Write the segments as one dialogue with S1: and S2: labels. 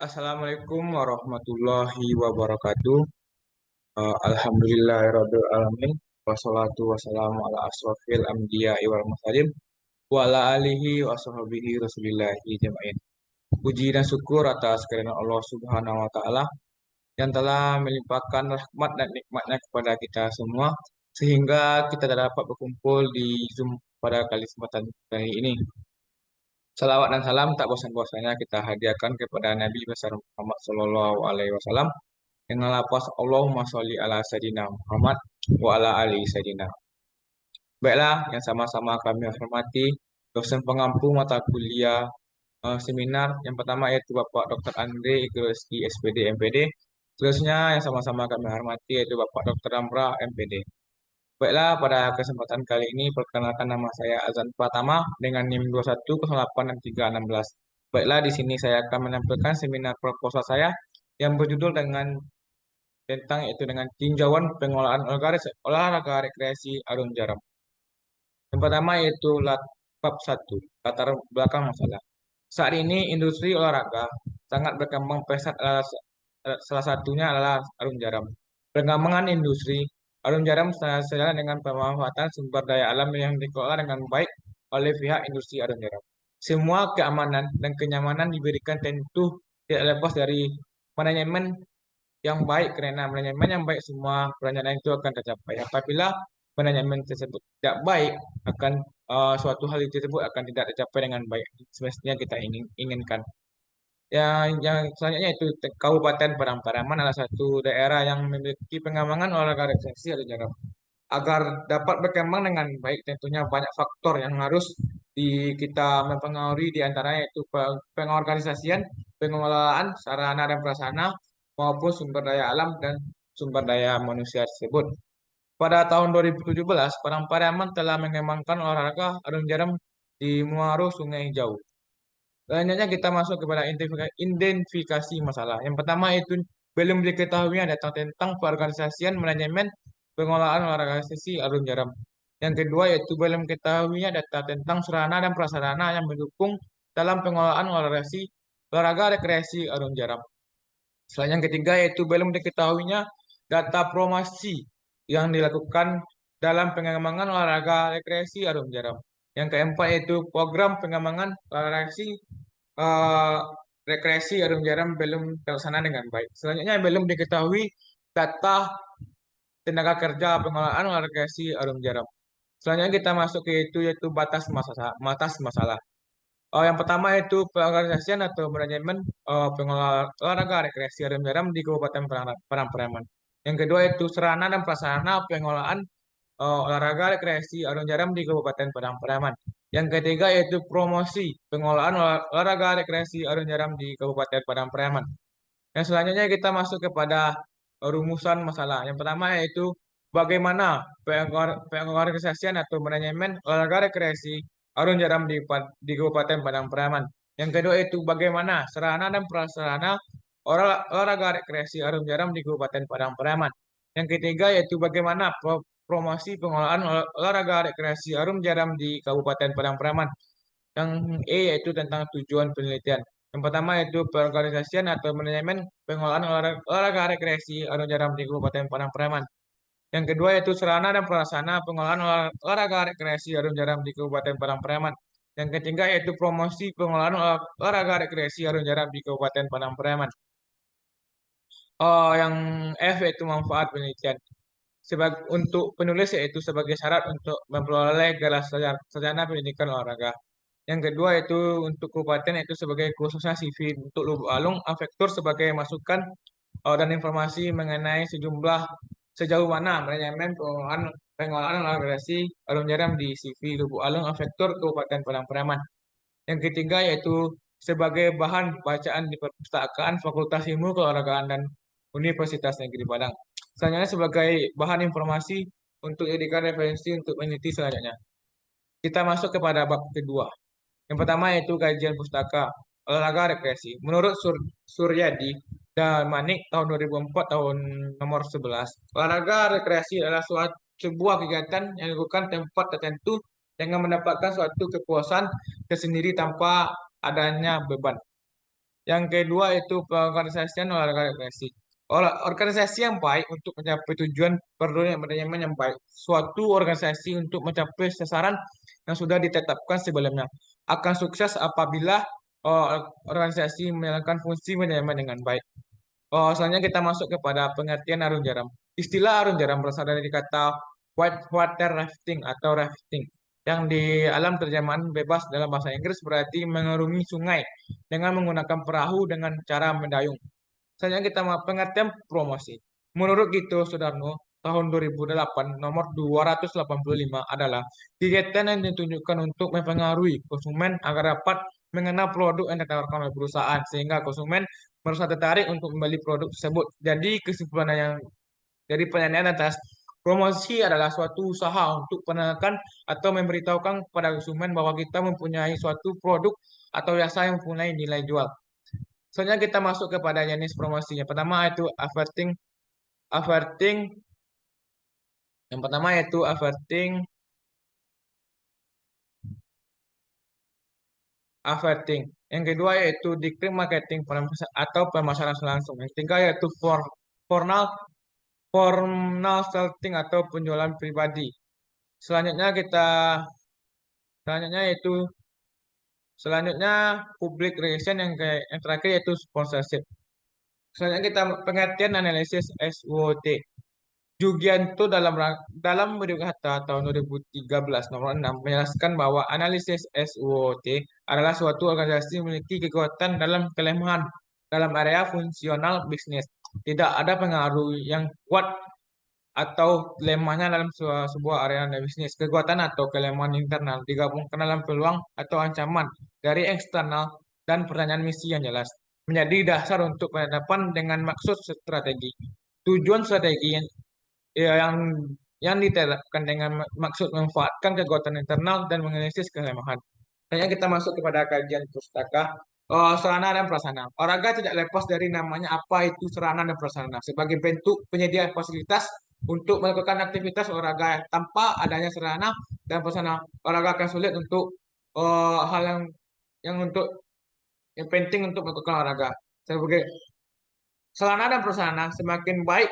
S1: Assalamualaikum warahmatullahi wabarakatuh. Alhamdulillahirabbil alamin. Wassalatu wassalamu ala asrofil anbiya'i wal mursalin wa ala alihi wa sahbihi rasulillahi jamain. Puji dan syukur atas kehadiran Allah Subhanahu wa taala yang telah melimpahkan rahmat dan nikmatnya kepada kita semua sehingga kita dapat berkumpul di Zoom pada kali kesempatan kali ini. Salawat dan salam tak bosan-bosannya kita hadiahkan kepada Nabi besar Muhammad Sallallahu Alaihi Wasallam dengan lapas Allahumma sholli ala Sayyidina Muhammad wa ala ali Sayyidina. Baiklah, yang sama-sama kami hormati dosen pengampu mata kuliah seminar yang pertama yaitu Bapak Dr. Andre Igroski SPD MPD. Seterusnya yang sama-sama kami hormati yaitu Bapak Dr. Amra MPD. Baiklah, pada kesempatan kali ini perkenalkan nama saya Azan Pratama dengan NIM 21086316. Baiklah, di sini saya akan menampilkan seminar proposal saya yang berjudul tentang yaitu dengan tinjauan pengolahan olahraga rekreasi arung jeram. Yang pertama yaitu bab 1, latar belakang masalah. Saat ini industri olahraga sangat berkembang pesat, salah satunya adalah arung jeram. Perkembangan industri arung jeram sejalan dengan pemanfaatan sumber daya alam yang dikelola dengan baik oleh pihak industri arung jeram. Semua keamanan dan kenyamanan diberikan tentu tidak lepas dari manajemen yang baik, karena manajemen yang baik semua perencanaan itu akan tercapai. Apabila manajemen tersebut tidak baik, akan suatu hal tersebut akan tidak tercapai dengan baik semestinya kita inginkan. Yang selanjutnya itu Kabupaten Padang Pariaman adalah satu daerah yang memiliki pengembangan olahraga rekreasi atau jarak. Agar dapat berkembang dengan baik, tentunya banyak faktor yang harus kita mempengaruhi, di antaranya itu pengorganisasian, pengelolaan sarana dan prasarana maupun sumber daya alam dan sumber daya manusia tersebut. Pada tahun 2017, Padang Pariaman telah mengembangkan olahraga arung jeram di Muaro Sungai Jauh. Selanjutnya kita masuk kepada identifikasi masalah. Yang pertama itu belum diketahui data tentang peorganisasian manajemen pengolahan olahraga sesi arung jeram. Yang kedua yaitu belum ketahuinya data tentang sarana dan prasarana yang mendukung dalam pengolahan olahraga rekreasi arung jeram. Selanjutnya yang ketiga yaitu belum diketahuinya data promosi yang dilakukan dalam pengembangan olahraga rekreasi arung jeram. Yang keempat yaitu program pengembangan olahraga eh, rekreasi arung jeram belum terlaksana dengan baik. Selanjutnya belum diketahui data tenaga kerja pengolahan olahraga rekreasi arung jeram. Selanjutnya kita masuk ke itu yaitu batas masalah. Yang pertama itu pengorganisasian atau manajemen pengelola olahraga rekreasi arung jeram di Kabupaten Parangpariaman. Yang kedua itu sarana dan prasarana pengelolaan olahraga rekreasi arung jeram di Kabupaten Padang Pariaman. Yang ketiga yaitu promosi pengolahan olahraga rekreasi arung jeram di Kabupaten Padang Pariaman. Yang selanjutnya kita masuk kepada rumusan masalah. Yang pertama yaitu bagaimana pengorganisasian atau manajemen olahraga rekreasi arung jeram di Kabupaten Padang Pariaman. Yang kedua itu bagaimana sarana dan prasarana olahraga rekreasi arung jeram di Kabupaten Padang Pariaman. Yang ketiga yaitu bagaimana promosi pengolahan olahraga rekreasi arung jeram di Kabupaten Padang Pariaman. Yang E yaitu tentang tujuan penelitian. Yang pertama yaitu pengorganisasian atau manajemen pengolahan olahraga rekreasi arung jeram di Kabupaten Padang Pariaman. Yang kedua yaitu sarana dan prasarana pengolahan olahraga rekreasi arung jeram di Kabupaten Padang Pariaman. Yang ketiga yaitu promosi pengolahan olahraga rekreasi arung jeram di Kabupaten Padang Pariaman. Yang F yaitu manfaat penelitian. Untuk penulis yaitu sebagai syarat untuk memperoleh gelar sarjana pendidikan olahraga. Yang kedua yaitu untuk kabupaten yaitu sebagai khususnya CV. Untuk Lubuk Alung, afektur sebagai masukan dan informasi mengenai sejauh mana manajemen pengolahan rekreasi arung jeram di CV Lubuk Alung, afektur Kabupaten Padang Pariaman. Yang ketiga yaitu sebagai bahan bacaan di perpustakaan Fakultas Ilmu Keolahragaan dan Universitas Negeri Padang. Selanjutnya sebagai bahan informasi untuk jadikan referensi untuk peneliti selanjutnya. Kita masuk kepada bab kedua. Yang pertama yaitu kajian pustaka olahraga rekreasi. Menurut Suryadi dan Manik tahun 2004 tahun nomor 11, olahraga rekreasi adalah sebuah kegiatan yang dilakukan tempat tertentu dengan mendapatkan suatu kepuasan tersendiri tanpa adanya beban. Yang kedua itu pengorganisasian olahraga rekreasi. Organisasi yang baik untuk mencapai tujuan perlu manajemen yang baik. Suatu organisasi untuk mencapai sasaran yang sudah ditetapkan sebelumnya akan sukses apabila organisasi menjalankan fungsi manajemen dengan baik. Selanjutnya kita masuk kepada pengertian arung jeram. Istilah arung jeram berasal dari kata white water rafting atau rafting yang di alam terjemahan bebas dalam bahasa Inggris berarti mengarungi sungai dengan menggunakan perahu dengan cara mendayung. Selanjutnya kita mau pengertian promosi. Menurut Gito Sudarno, tahun 2008, nomor 285 adalah kegiatan yang ditunjukkan untuk mempengaruhi konsumen agar dapat mengenal produk yang ditawarkan oleh perusahaan sehingga konsumen merasa tertarik untuk membeli produk tersebut. Jadi kesimpulan yang dari penelitian atas, promosi adalah suatu usaha untuk menekan atau memberitahukan kepada konsumen bahwa kita mempunyai suatu produk atau jasa yang mempunyai nilai jual. Soalnya kita masuk kepada jenis promosinya. Pertama itu adverting. Yang pertama yaitu adverting. Yang kedua yaitu direct marketing atau pemasaran langsung. Yang ketiga yaitu formal formal selling atau penjualan pribadi. Selanjutnya kita selanjutnya yaitu selanjutnya public relation yang terakhir yaitu sponsorship. Selanjutnya kita pengertian analisis SWOT. Jugianto dalam video kata tahun 2013 nomor 6 menjelaskan bahwa analisis SWOT adalah suatu organisasi yang memiliki kekuatan dalam kelemahan dalam area fungsional bisnis. Tidak ada pengaruh yang kuat atau lemahnya dalam sebuah area bisnis. Kekuatan atau kelemahan internal digabungkan dalam peluang atau ancaman dari eksternal dan pertanyaan misi yang jelas. Menjadi dasar untuk penetapan dengan maksud strategi. Tujuan strategi yang ditetapkan dengan maksud memanfaatkan kekuatan internal dan menganalisis kelemahan. Selanjutnya kita masuk kepada kajian pustaka. Sarana dan prasarana. Olahraga tidak lepas dari namanya apa itu sarana dan prasarana. Sebagai bentuk penyediaan fasilitas untuk melakukan aktivitas olahraga tanpa adanya sarana dan prasarana, olahraga akan sulit untuk hal yang untuk yang penting untuk melakukan olahraga. Sebagai sarana dan prasarana semakin baik,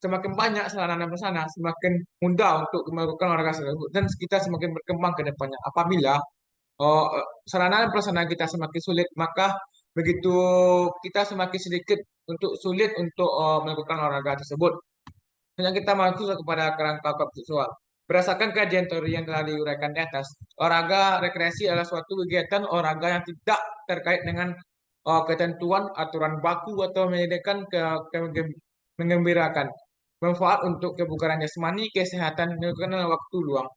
S1: semakin banyak sarana dan prasarana, semakin mudah untuk melakukan olahraga tersebut dan kita semakin berkembang ke depannya. Apabila sarana dan prasarana kita semakin sulit, maka begitu kita semakin sedikit untuk sulit untuk melakukan olahraga tersebut. Hanya kita masuk kepada kerangka kontekstual. Berdasarkan kajian teori yang telah diuraikan di atas, olahraga rekreasi adalah suatu kegiatan olahraga yang tidak terkait dengan ketentuan aturan baku atau menyediakan mengembirakan manfaat untuk kebugaran jasmani, kesehatan, dan waktu luang.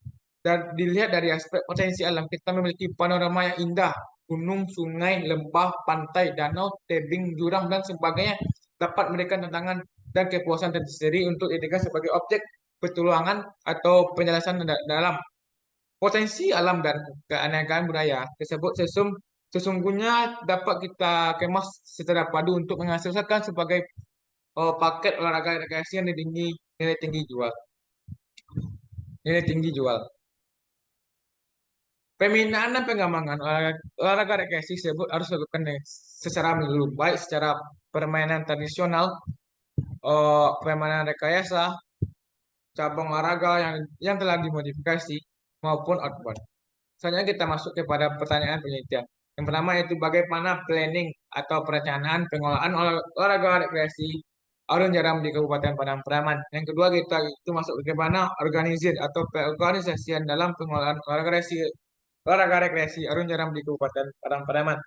S1: Dan dilihat dari aspek potensi alam, kita memiliki panorama yang indah, gunung, sungai, lembah, pantai, danau, tebing, jurang, dan sebagainya dapat memberikan tantangan dan kepuasan tersendiri untuk dijadikan sebagai objek petualangan atau penjelasan dalam potensi alam dan keanekaragaman budaya tersebut sesungguhnya dapat kita kemas secara padu untuk menghasilkan sebagai paket olahraga rekreasi yang nilai tinggi jual. Nilai tinggi jual. Pembinaan dan pengembangan olahraga rekreasi tersebut harus dilakukan secara menyeluruh, baik secara permainan tradisional, permainan rekayasa, cabang olahraga yang telah dimodifikasi maupun outbound. Selanjutnya kita masuk kepada pertanyaan penelitian. Yang pertama yaitu bagaimana planning atau perencanaan pengolahan olahraga rekreasi arung jeram di Kabupaten Padang Pariaman. Yang kedua kita itu masuk bagaimana organisir atau keorganisasian dalam pengolahan olahraga rekreasi arung jeram di Kabupaten Padang Pariaman.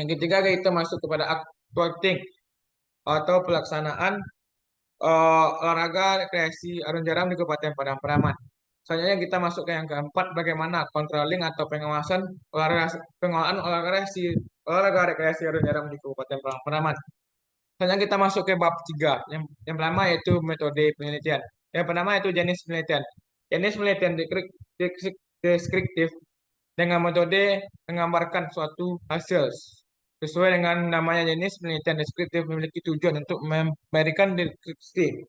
S1: Yang ketiga kita masuk kepada accounting atau pelaksanaan olahraga rekreasi arung jeram di Kabupaten Padang Pariaman. Selanjutnya kita masuk ke yang keempat, bagaimana controlling atau pengawasan pengolahan olahraga rekreasi arung jeram di Kabupaten Padang Pariaman. Selanjutnya kita masuk ke bab 3. Yang pertama yaitu metode penelitian. Yang pertama yaitu jenis penelitian. Jenis penelitian deskriptif dengan metode menggambarkan suatu hasil. Sesuai dengan namanya, jenis penelitian deskriptif memiliki tujuan untuk memberikan deskripsi,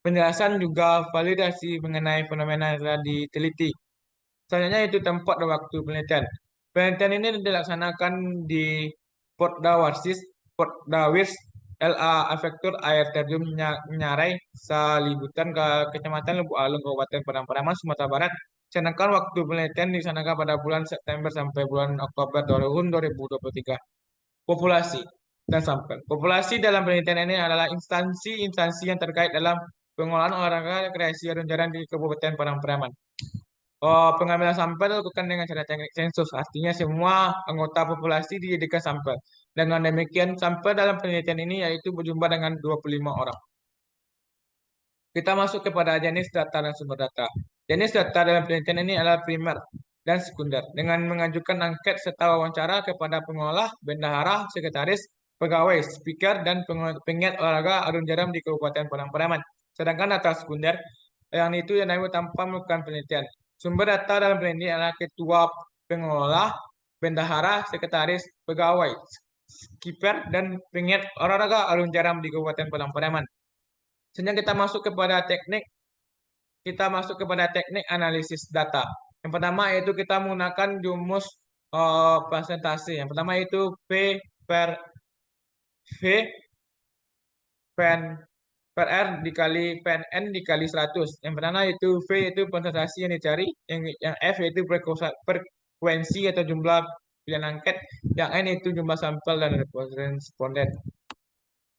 S1: penjelasan juga validasi mengenai fenomena yang telah diteliti. Selanjutnya itu tempat dan waktu penelitian. Penelitian ini dilaksanakan di Portdawarsis, Portdawis, LA Afektur Air Terjun Nyarai, Salibutan ke Kecamatan Lubuk Alung, Kabupaten Padang Pariaman, Sumatera Barat. Sedangkan waktu penelitian dilaksanakan pada bulan September sampai bulan Oktober tahun 2023. Populasi dan sampel. Populasi dalam penelitian ini adalah instansi-instansi yang terkait dalam pengolahan olahraga rekreasi arung jaran di Kabupaten Padang Pariaman. Oh, pengambilan sampel dilakukan dengan cara teknik sensus. Artinya semua anggota populasi dijadikan sampel. Dengan demikian, sampel dalam penelitian ini yaitu berjumlah dengan 25 orang. Kita masuk kepada jenis data dan sumber data. Jenis data dalam penelitian ini adalah primer dan sekunder. Dengan mengajukan angket serta wawancara kepada pengolah, bendahara, sekretaris, pegawai, speaker, dan penggiat olahraga arung jeram di Kabupaten Padang Pariaman. Sedangkan data sekunder yang itu yang diambil tanpa melakukan penelitian. Sumber data dalam penelitian adalah ketua pengolah, bendahara, sekretaris, pegawai, skipper, dan penggiat olahraga arung jeram di Kabupaten Padang Pariaman. Selanjutnya kita masuk kepada teknik analisis data. Yang pertama yaitu kita menggunakan rumus presentasi. Yang pertama itu P per V pen per R dikali pen N dikali 100. Yang pertama itu V itu presentasi yang dicari, yang F yaitu frekuensi atau jumlah pilihan angket, yang N itu jumlah sampel dan responden.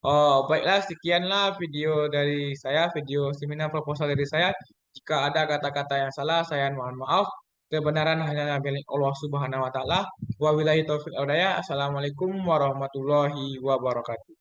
S1: Oh, baiklah, sekianlah video dari saya, video seminar proposal dari saya. Jika ada kata-kata yang salah, saya mohon maaf. Kebenaran hanya milik Allah Subhanahu wa taala. Wabillahi taufiq wal hidayah. Assalamualaikum warahmatullahi wabarakatuh.